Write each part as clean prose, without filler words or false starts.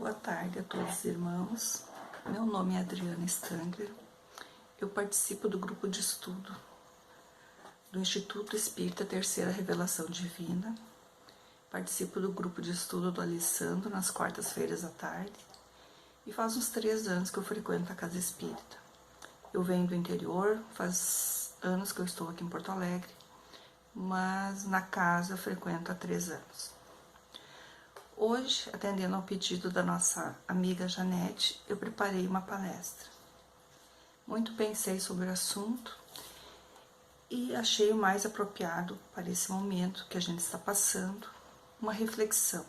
Boa tarde a todos os irmãos. Meu nome é Adriana Stangler. Eu participo do grupo de estudo do Instituto Espírita Terceira Revelação Divina. Participo do grupo de estudo do Alessandro nas quartas-feiras à tarde. E faz uns 3 anos que eu frequento a Casa Espírita. Eu venho do interior, faz anos que eu estou aqui em Porto Alegre, mas na casa eu frequento há 3 anos. Hoje, atendendo ao pedido da nossa amiga Janete, eu preparei uma palestra. Muito pensei sobre o assunto e achei o mais apropriado para esse momento que a gente está passando, uma reflexão.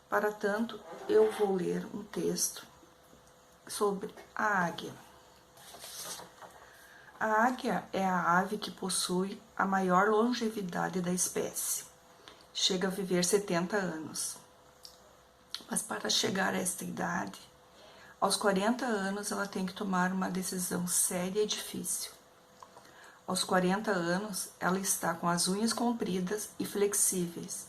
Para tanto, eu vou ler um texto sobre a águia. A águia é a ave que possui a maior longevidade da espécie. Chega a viver 70 anos. Mas para chegar a esta idade, aos 40 anos ela tem que tomar uma decisão séria e difícil. Aos 40 anos ela está com as unhas compridas e flexíveis,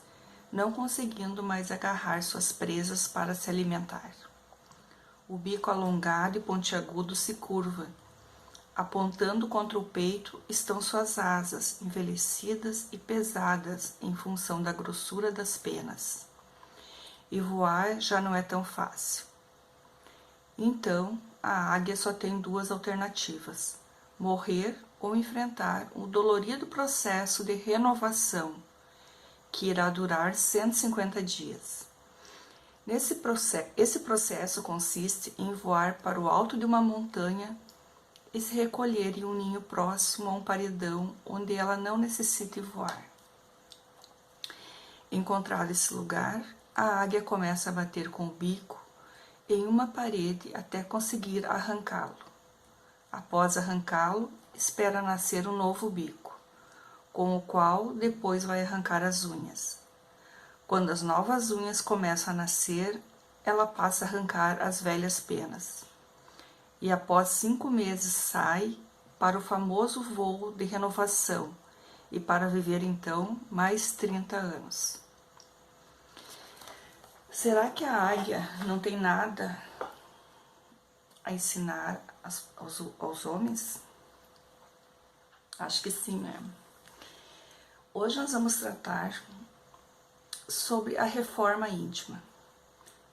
não conseguindo mais agarrar suas presas para se alimentar. O bico alongado e pontiagudo se curva. Apontando contra o peito estão suas asas, envelhecidas e pesadas em função da grossura das penas. E voar já não é tão fácil. Então, a águia só tem 2 alternativas: morrer ou enfrentar o dolorido processo de renovação, que irá durar 150 dias. Esse processo consiste em voar para o alto de uma montanha e se recolher em um ninho próximo a um paredão onde ela não necessite voar. Encontrado esse lugar, a águia começa a bater com o bico em uma parede até conseguir arrancá-lo. Após arrancá-lo, espera nascer um novo bico, com o qual depois vai arrancar as unhas. Quando as novas unhas começam a nascer, ela passa a arrancar as velhas penas. E após 5 meses sai para o famoso voo de renovação e para viver então mais 30 anos. Será que a águia não tem nada a ensinar aos homens? Acho que sim, né? Hoje nós vamos tratar sobre a reforma íntima.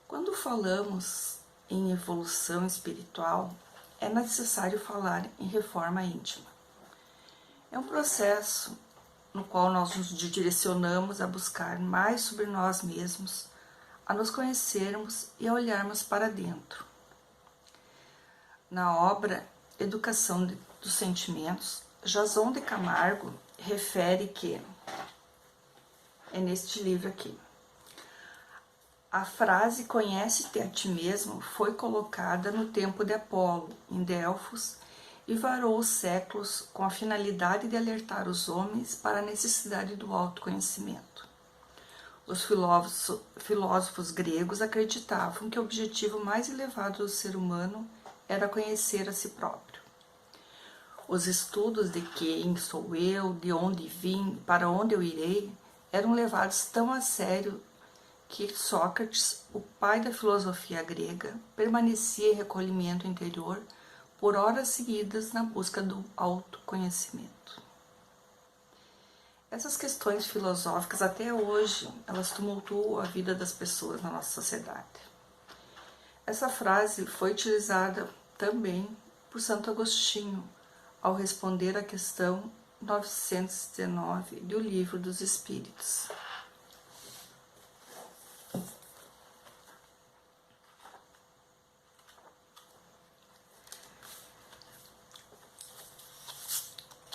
Quando falamos em evolução espiritual, é necessário falar em reforma íntima. É um processo no qual nós nos direcionamos a buscar mais sobre nós mesmos, a nos conhecermos e a olharmos para dentro. Na obra Educação dos Sentimentos, Jason de Camargo refere que, é neste livro aqui, a frase "conhece-te a ti mesmo" foi colocada no templo de Apolo, em Delfos, e varou os séculos com a finalidade de alertar os homens para a necessidade do autoconhecimento. Os filósofos gregos acreditavam que o objetivo mais elevado do ser humano era conhecer a si próprio. Os estudos de quem sou eu, de onde vim, para onde eu irei, eram levados tão a sério que Sócrates, o pai da filosofia grega, permanecia em recolhimento interior por horas seguidas na busca do autoconhecimento. Essas questões filosóficas até hoje, elas tumultuam a vida das pessoas na nossa sociedade. Essa frase foi utilizada também por Santo Agostinho ao responder à questão 919 do Livro dos Espíritos.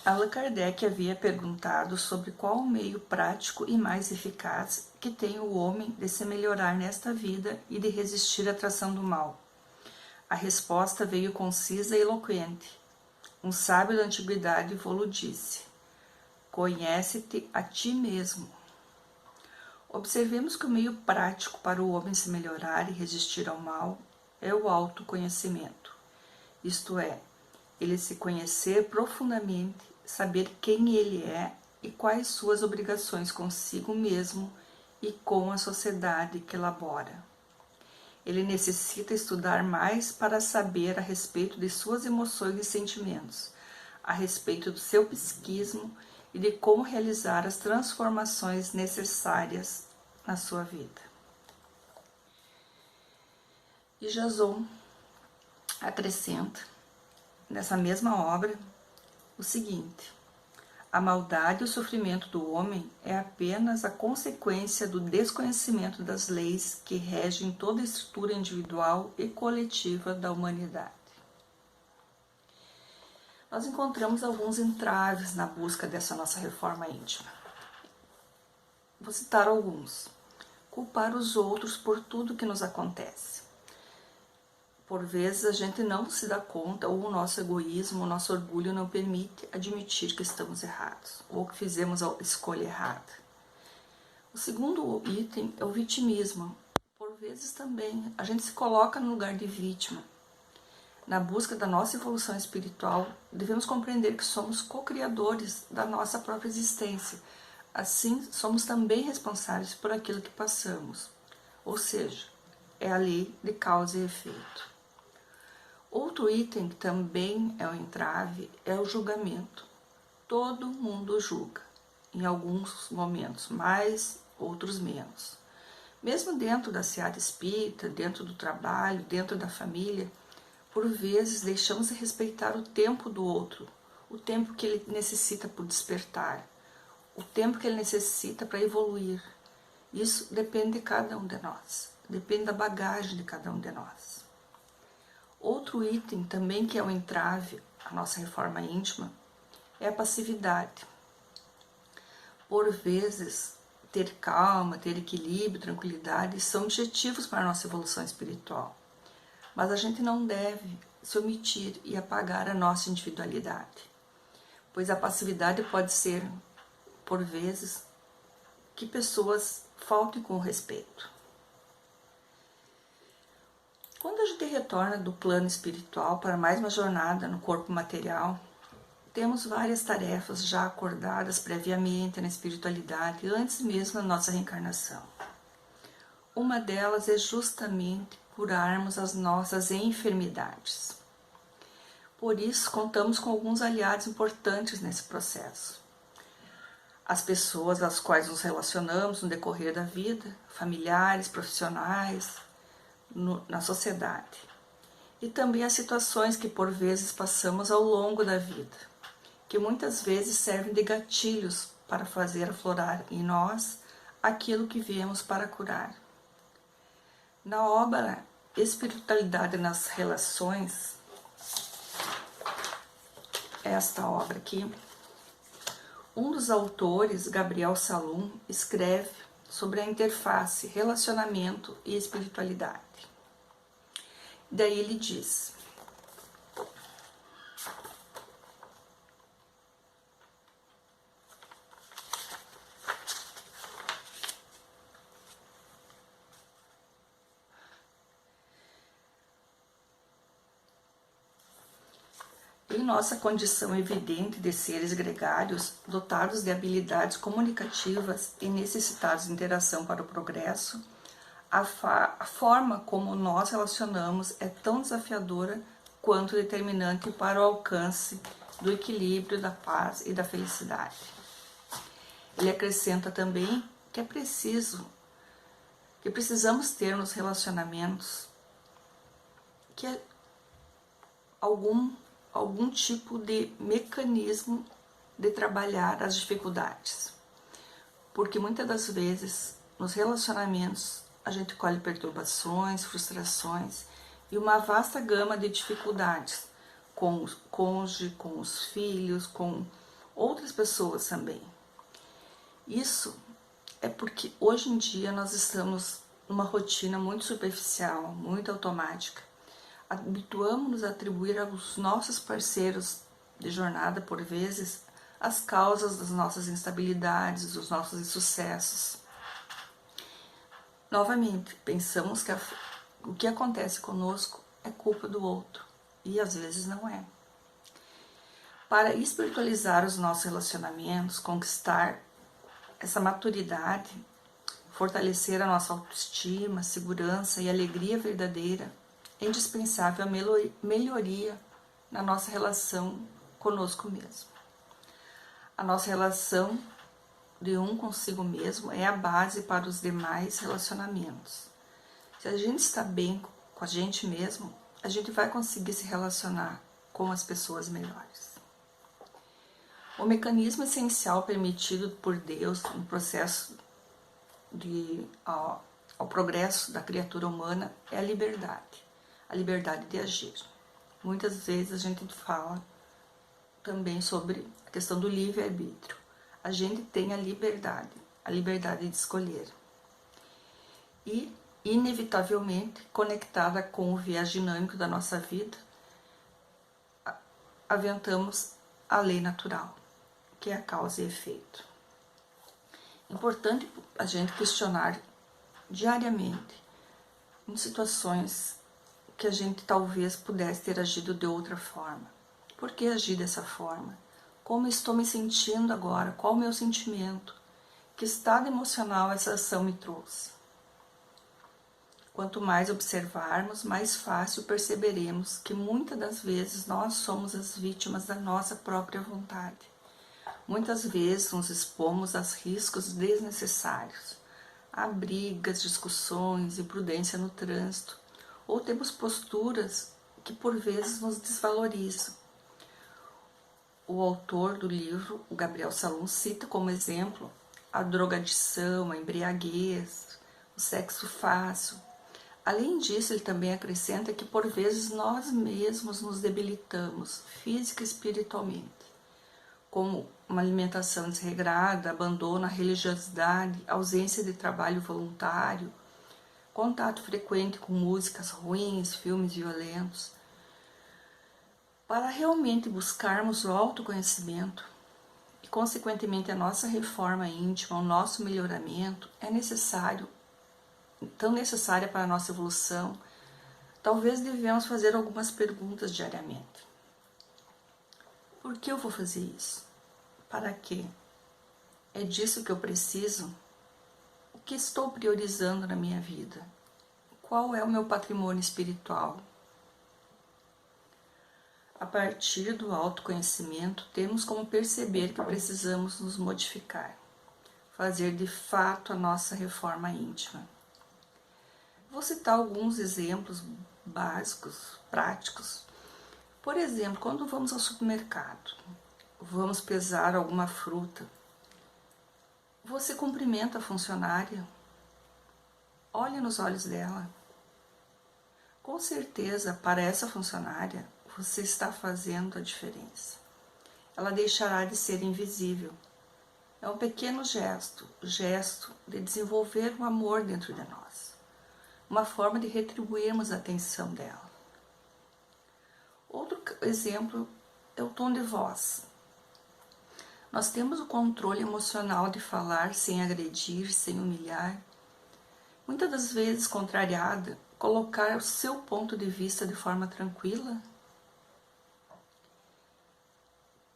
Allan Kardec havia perguntado sobre qual o meio prático e mais eficaz que tem o homem de se melhorar nesta vida e de resistir à atração do mal. A resposta veio concisa e eloquente. Um sábio da antiguidade vô-lo disse: conhece-te a ti mesmo. Observemos que o meio prático para o homem se melhorar e resistir ao mal é o autoconhecimento, isto é, ele se conhecer profundamente, saber quem ele é e quais suas obrigações consigo mesmo e com a sociedade que elabora. Ele necessita estudar mais para saber a respeito de suas emoções e sentimentos, a respeito do seu psiquismo e de como realizar as transformações necessárias na sua vida. E Jason acrescenta nessa mesma obra o seguinte: a maldade e o sofrimento do homem é apenas a consequência do desconhecimento das leis que regem toda a estrutura individual e coletiva da humanidade. Nós encontramos alguns entraves na busca dessa nossa reforma íntima. Vou citar alguns. Culpar os outros por tudo que nos acontece. Por vezes a gente não se dá conta, ou o nosso egoísmo, o nosso orgulho não permite admitir que estamos errados, ou que fizemos a escolha errada. O segundo item é o vitimismo. Por vezes também a gente se coloca no lugar de vítima. Na busca da nossa evolução espiritual, devemos compreender que somos co-criadores da nossa própria existência. Assim, somos também responsáveis por aquilo que passamos. Ou seja, é a lei de causa e efeito. Outro item que também é um entrave é o julgamento. Todo mundo julga, em alguns momentos mais, outros menos. Mesmo dentro da seara espírita, dentro do trabalho, dentro da família, por vezes deixamos de respeitar o tempo do outro, o tempo que ele necessita por despertar, o tempo que ele necessita para evoluir. Isso depende de cada um de nós, depende da bagagem de cada um de nós. Outro item também que é um entrave à nossa reforma íntima é a passividade. Por vezes, ter calma, ter equilíbrio, tranquilidade são objetivos para a nossa evolução espiritual. Mas a gente não deve se omitir e apagar a nossa individualidade, pois a passividade pode ser, por vezes, que pessoas faltem com respeito. Quando a gente retorna do plano espiritual para mais uma jornada no corpo material, temos várias tarefas já acordadas previamente na espiritualidade, antes mesmo da nossa reencarnação. Uma delas é justamente curarmos as nossas enfermidades. Por isso, contamos com alguns aliados importantes nesse processo. As pessoas às quais nos relacionamos no decorrer da vida, familiares, profissionais, na sociedade. E também as situações que por vezes passamos ao longo da vida, que muitas vezes servem de gatilhos para fazer aflorar em nós aquilo que viemos para curar. Na obra Espiritualidade nas Relações, esta obra aqui, um dos autores, Gabriel Salum, escreve sobre a interface, relacionamento e espiritualidade. Daí ele diz: em nossa condição evidente de seres gregários, dotados de habilidades comunicativas e necessitados de interação para o progresso, a forma como nós relacionamos é tão desafiadora quanto determinante para o alcance do equilíbrio, da paz e da felicidade. Ele acrescenta também que precisamos ter nos relacionamentos algum tipo de mecanismo de trabalhar as dificuldades. Porque muitas das vezes nos relacionamentos a gente colhe perturbações, frustrações e uma vasta gama de dificuldades com o cônjuge, com os filhos, com outras pessoas também. Isso é porque hoje em dia nós estamos numa rotina muito superficial, muito automática. Habituamos-nos a atribuir aos nossos parceiros de jornada, por vezes, as causas das nossas instabilidades, dos nossos insucessos. Novamente, pensamos que o que acontece conosco é culpa do outro, e às vezes não é. Para espiritualizar os nossos relacionamentos, conquistar essa maturidade, fortalecer a nossa autoestima, segurança e alegria verdadeira, é indispensável a melhoria na nossa relação conosco mesmo. A nossa relação de um consigo mesmo é a base para os demais relacionamentos. Se a gente está bem com a gente mesmo, a gente vai conseguir se relacionar com as pessoas melhores. O mecanismo essencial permitido por Deus no processo ao progresso da criatura humana é a liberdade de agir. Muitas vezes a gente fala também sobre a questão do livre-arbítrio. A gente tem a liberdade de escolher. E, inevitavelmente, conectada com o viés dinâmico da nossa vida, aventamos a lei natural, que é a causa e efeito. Importante a gente questionar diariamente em situações que a gente talvez pudesse ter agido de outra forma. Por que agir dessa forma? Como estou me sentindo agora? Qual o meu sentimento? Que estado emocional essa ação me trouxe? Quanto mais observarmos, mais fácil perceberemos que muitas das vezes nós somos as vítimas da nossa própria vontade. Muitas vezes nos expomos a riscos desnecessários, a brigas, discussões, imprudência no trânsito, ou temos posturas que por vezes nos desvalorizam. O autor do livro, o Gabriel Salum, cita como exemplo a drogadição, a embriaguez, o sexo fácil. Além disso, ele também acrescenta que por vezes nós mesmos nos debilitamos física e espiritualmente, como uma alimentação desregrada, abandono à religiosidade, ausência de trabalho voluntário, contato frequente com músicas ruins, filmes violentos. Para realmente buscarmos o autoconhecimento e, consequentemente, a nossa reforma íntima, o nosso melhoramento, tão necessária para a nossa evolução, talvez devemos fazer algumas perguntas diariamente. Por que eu vou fazer isso? Para quê? É disso que eu preciso? O que estou priorizando na minha vida? Qual é o meu patrimônio espiritual? A partir do autoconhecimento, temos como perceber que precisamos nos modificar, fazer de fato a nossa reforma íntima. Vou citar alguns exemplos básicos, práticos. Por exemplo, quando vamos ao supermercado, vamos pesar alguma fruta, você cumprimenta a funcionária, olha nos olhos dela. Com certeza, para essa funcionária, você está fazendo a diferença. Ela deixará de ser invisível. É um pequeno gesto, o gesto de desenvolver o amor dentro de nós. Uma forma de retribuirmos a atenção dela. Outro exemplo é o tom de voz. Nós temos o controle emocional de falar sem agredir, sem humilhar. Muitas das vezes, contrariada, colocar o seu ponto de vista de forma tranquila.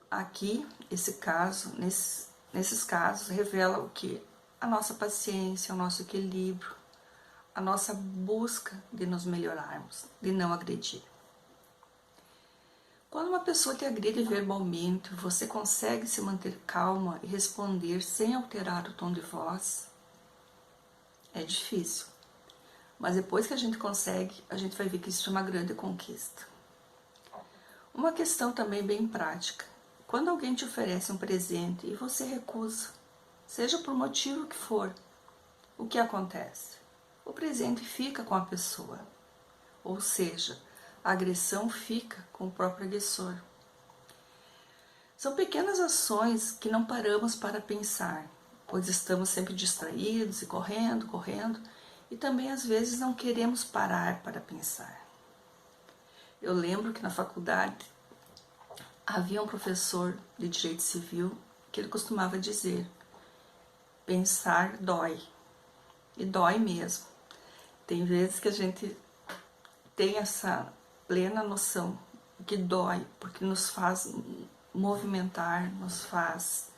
Aqui, nesses casos, revela o que? A nossa paciência, o nosso equilíbrio, a nossa busca de nos melhorarmos, de não agredir. Quando uma pessoa te agride verbalmente, você consegue se manter calma e responder sem alterar o tom de voz? É difícil, mas depois que a gente consegue, a gente vai ver que isso é uma grande conquista. Uma questão também bem prática. Quando alguém te oferece um presente e você recusa, seja por motivo que for, o que acontece? O presente fica com a pessoa, ou seja, a agressão fica com o próprio agressor. São pequenas ações que não paramos para pensar, pois estamos sempre distraídos e correndo, e também às vezes não queremos parar para pensar. Eu lembro que na faculdade havia um professor de direito civil que ele costumava dizer: pensar dói, e dói mesmo. Tem vezes que a gente tem essa plena noção que dói, porque nos faz movimentar, nos faz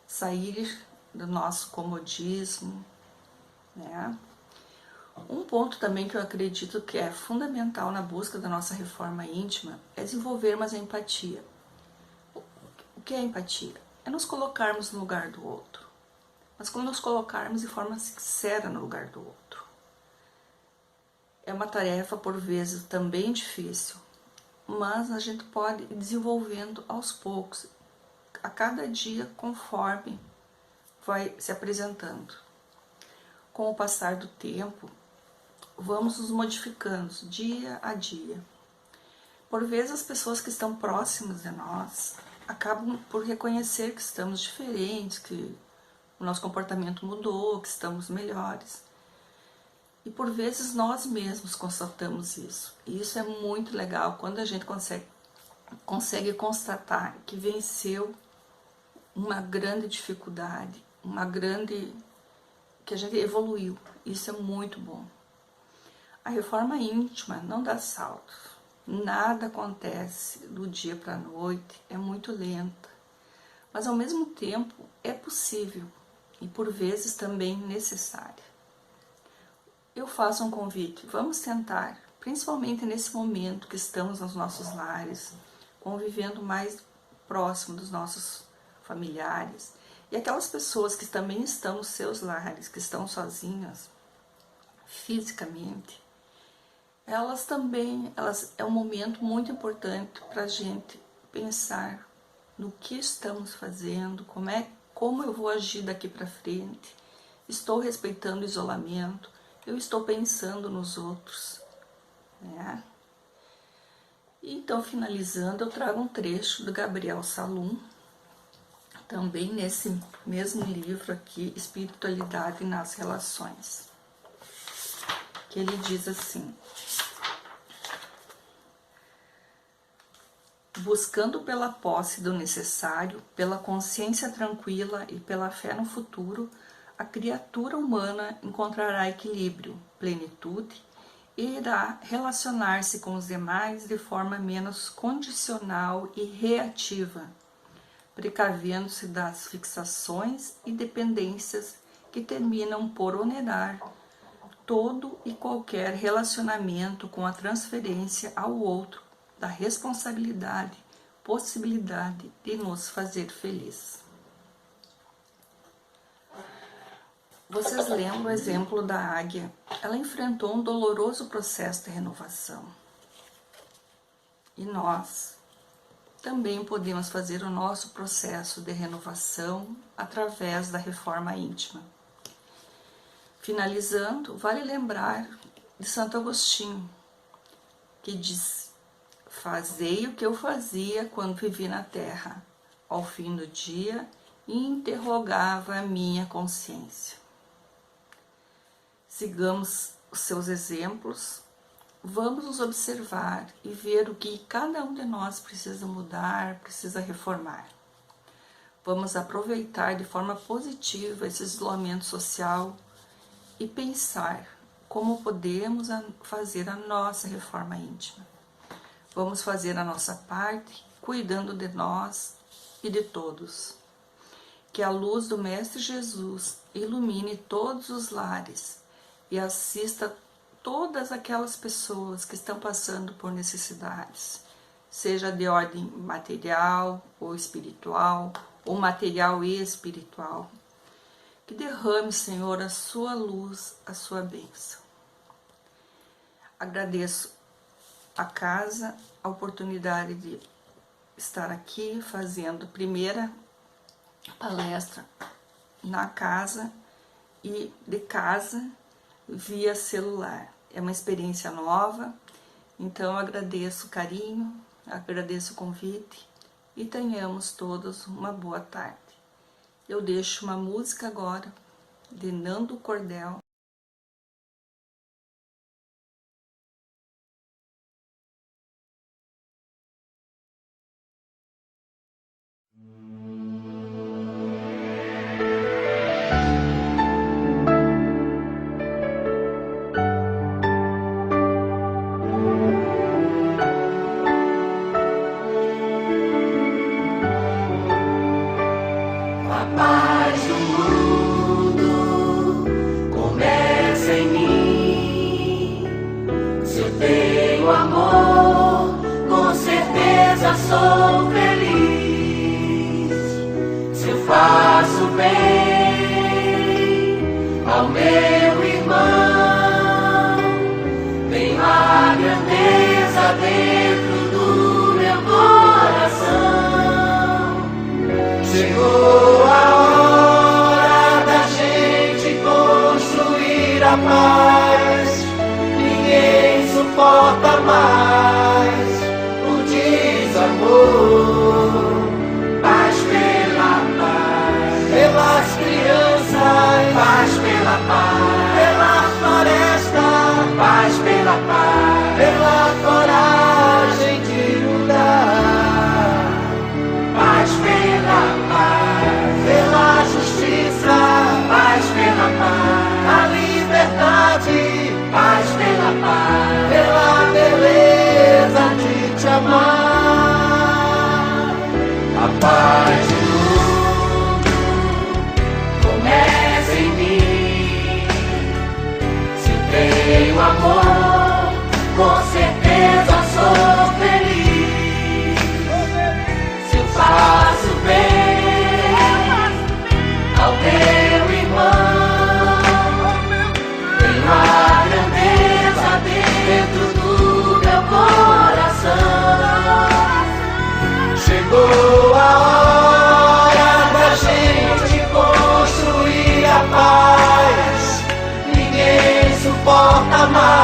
sair do nosso comodismo, né? Um ponto também que eu acredito que é fundamental na busca da nossa reforma íntima é desenvolvermos a empatia. O que é empatia? É nos colocarmos no lugar do outro, mas quando nos colocarmos de forma sincera no lugar do outro. É uma tarefa, por vezes, também difícil, mas a gente pode ir desenvolvendo aos poucos, a cada dia, conforme vai se apresentando. Com o passar do tempo, vamos nos modificando dia a dia. Por vezes, as pessoas que estão próximas de nós acabam por reconhecer que estamos diferentes, que o nosso comportamento mudou, que estamos melhores. E por vezes nós mesmos constatamos isso. E isso é muito legal quando a gente consegue constatar que venceu uma grande dificuldade, que a gente evoluiu. Isso é muito bom. A reforma íntima não dá saltos. Nada acontece do dia para a noite, é muito lenta. Mas ao mesmo tempo é possível e por vezes também necessária. Eu faço um convite, vamos tentar, principalmente nesse momento que estamos nos nossos lares, convivendo mais próximo dos nossos familiares, e aquelas pessoas que também estão nos seus lares, que estão sozinhas, fisicamente, é um momento muito importante para a gente pensar no que estamos fazendo, como eu vou agir daqui para frente, estou respeitando o isolamento, eu estou pensando nos outros, né? Então, finalizando, eu trago um trecho do Gabriel Salum, também nesse mesmo livro aqui, Espiritualidade nas Relações, que ele diz assim: buscando pela posse do necessário, pela consciência tranquila e pela fé no futuro, a criatura humana encontrará equilíbrio, plenitude e irá relacionar-se com os demais de forma menos condicional e reativa, precavendo-se das fixações e dependências que terminam por onerar todo e qualquer relacionamento com a transferência ao outro da responsabilidade, possibilidade de nos fazer feliz. Vocês lembram o exemplo da águia? Ela enfrentou um doloroso processo de renovação. E nós também podemos fazer o nosso processo de renovação através da reforma íntima. Finalizando, vale lembrar de Santo Agostinho, que diz: fazei o que eu fazia quando vivi na terra, ao fim do dia, interrogava a minha consciência. Sigamos os seus exemplos, vamos nos observar e ver o que cada um de nós precisa mudar, precisa reformar. Vamos aproveitar de forma positiva esse isolamento social e pensar como podemos fazer a nossa reforma íntima. Vamos fazer a nossa parte, cuidando de nós e de todos. Que a luz do Mestre Jesus ilumine todos os lares e assista todas aquelas pessoas que estão passando por necessidades, seja de ordem material ou espiritual, ou material e espiritual. Que derrame, Senhor, a sua luz, a sua bênção. Agradeço a casa, a oportunidade de estar aqui fazendo a primeira palestra na casa e de casa via celular. É uma experiência nova, então eu agradeço o carinho, agradeço o convite e tenhamos todos uma boa tarde. Eu deixo uma música agora de Nando Cordel. A paz do mundo grandeza dentro do meu coração. Chegou a hora da gente construir a paz. Ninguém suporta mais o desamor. Paz pela paz, pelas crianças, paz pela paz, pela floresta, paz pela paz, pela coragem de lutar, paz pela paz, pela justiça, paz pela paz, a liberdade, paz pela paz, pela beleza de te amar. A paz do mundo começa em mim. Se eu tenho amor, com certeza sou feliz. Se eu faço bem ao meu irmão, tenho a grandeza dentro do meu coração. Chegou a hora da gente construir a paz. Ninguém suporta mais